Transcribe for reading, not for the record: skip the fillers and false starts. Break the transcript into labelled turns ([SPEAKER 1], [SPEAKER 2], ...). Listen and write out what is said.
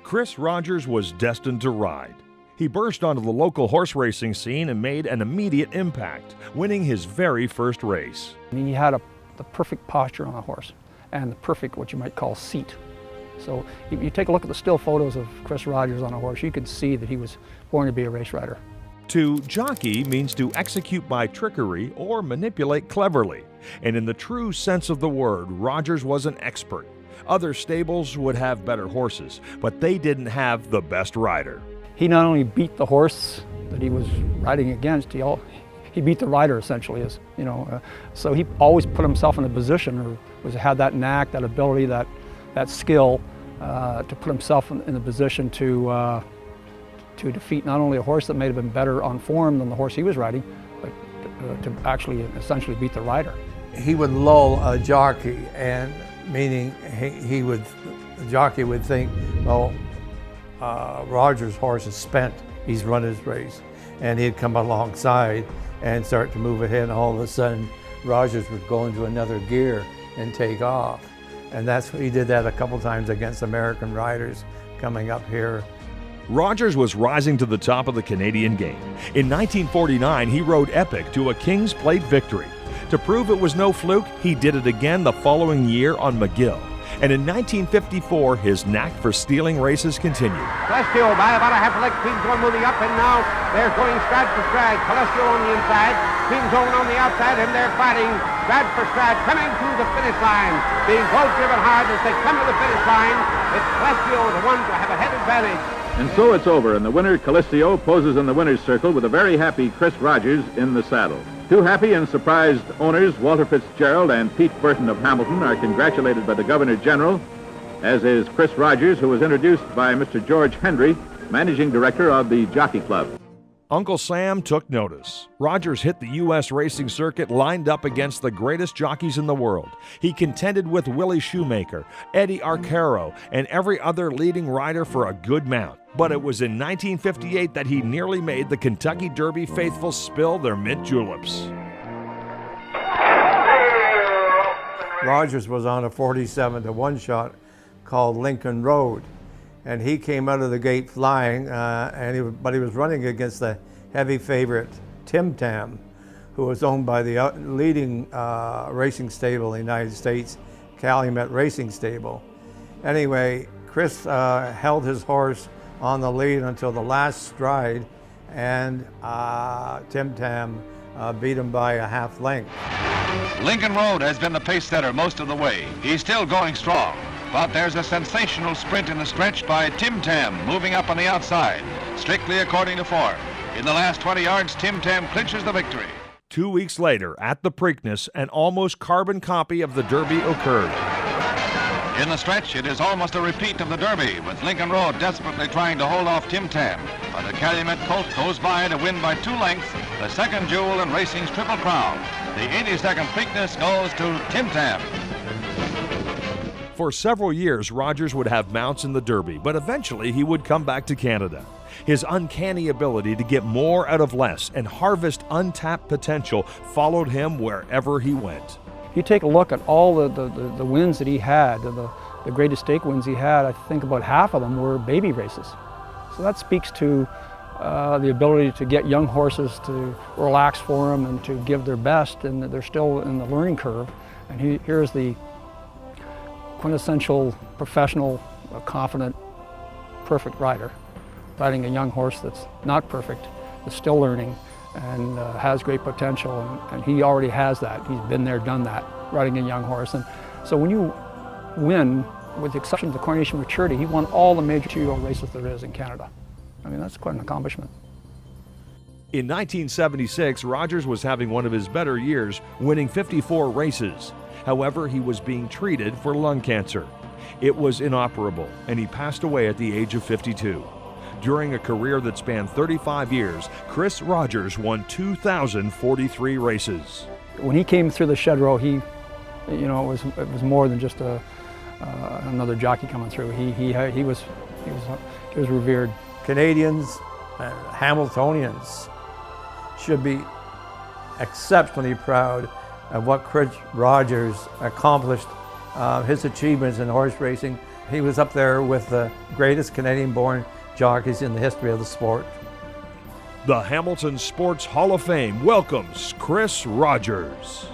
[SPEAKER 1] Chris Rogers was destined to ride. He burst onto the local horse racing scene and made an immediate impact, winning his very first race.
[SPEAKER 2] He had the perfect posture on a horse and the perfect, what you might call, seat. So if you take a look at the still photos of Chris Rogers on a horse, you could see that he was born to be a race rider.
[SPEAKER 1] To jockey means to execute by trickery or manipulate cleverly. And in the true sense of the word, Rogers was an expert. Other stables would have better horses, but they didn't have the best rider.
[SPEAKER 2] He not only beat the horse that he was riding against, he beat the rider essentially. So he always put himself in a position, or had that knack, that ability, that skill to put himself in a position to defeat not only a horse that may have been better on form than the horse he was riding, but to actually essentially beat the rider.
[SPEAKER 3] He would lull a jockey, and meaning the jockey would think, well, Rogers' horse is spent, he's run his race. And he'd come alongside and start to move ahead, and all of a sudden Rogers would go into another gear and take off. And he did that a couple times against American riders coming up here.
[SPEAKER 1] Rogers was rising to the top of the Canadian game. In 1949, he rode Epic to a King's Plate victory. To prove it was no fluke, he did it again the following year on McGill. And in 1954, his knack for stealing races continued.
[SPEAKER 4] Celestial by about a half a length, Queen Zone moving up, and now they're going stride for stride. Celestial on the inside, Queen Zone on the outside, and they're fighting stride for stride, coming through the finish line. Being both driven hard as they come to the finish line. It's Celestial, the one to have a head advantage.
[SPEAKER 5] And so it's over, and the winner, Calistio, poses in the winner's circle with a very happy Chris Rogers in the saddle. Two happy and surprised owners, Walter Fitzgerald and Pete Burton of Hamilton, are congratulated by the Governor General, as is Chris Rogers, who was introduced by Mr. George Hendry, Managing Director of the Jockey Club.
[SPEAKER 1] Uncle Sam took notice. Rogers hit the U.S. racing circuit lined up against the greatest jockeys in the world. He contended with Willie Shoemaker, Eddie Arcaro, and every other leading rider for a good mount. But it was in 1958 that he nearly made the Kentucky Derby faithful spill their mint juleps.
[SPEAKER 3] Rogers was on a 47-to-1 shot called Lincoln Road, and he came out of the gate flying, but he was running against the heavy favorite Tim Tam, who was owned by the leading racing stable in the United States, Calumet Racing Stable. Anyway, Chris held his horse on the lead until the last stride, and Tim Tam beat him by a half length.
[SPEAKER 6] Lincoln Road has been the pace setter most of the way. He's still going strong, but there's a sensational sprint in the stretch by Tim Tam, moving up on the outside, strictly according to form. In the last 20 yards, Tim Tam clinches the victory.
[SPEAKER 1] 2 weeks later, at the Preakness, an almost carbon copy of the Derby occurred.
[SPEAKER 6] In the stretch, it is almost a repeat of the Derby, with Lincoln Road desperately trying to hold off Tim Tam. But the Calumet colt goes by to win by 2 lengths, the second jewel in racing's Triple Crown. The 82nd Preakness goes to Tim Tam.
[SPEAKER 1] For several years, Rogers would have mounts in the Derby, but eventually he would come back to Canada. His uncanny ability to get more out of less and harvest untapped potential followed him wherever he went.
[SPEAKER 2] You take a look at all the wins that he had, the greatest stake wins he had, I think about half of them were baby races. So that speaks to the ability to get young horses to relax for them and to give their best, and they're still in the learning curve. And here's the quintessential professional, confident, perfect rider, riding a young horse that's not perfect, that's still learning, and has great potential, and he already has that. He's been there, done that, riding a young horse. And so when you win, with the exception of the Coronation Maturity, he won all the major two-year-old races there is in Canada. I mean, that's quite an accomplishment.
[SPEAKER 1] In 1976, Rogers was having one of his better years, winning 54 races. However, he was being treated for lung cancer. It was inoperable, and he passed away at the age of 52. During a career that spanned 35 years, Chris Rogers won 2,043 races.
[SPEAKER 2] When he came through the shed row, it was more than just another jockey coming through. He was revered.
[SPEAKER 3] Canadians and Hamiltonians should be exceptionally proud of what Chris Rogers accomplished, his achievements in horse racing, He was up there with the greatest Canadian-born jockeys in the history of the sport.
[SPEAKER 1] The Hamilton Sports Hall of Fame welcomes Chris Rogers.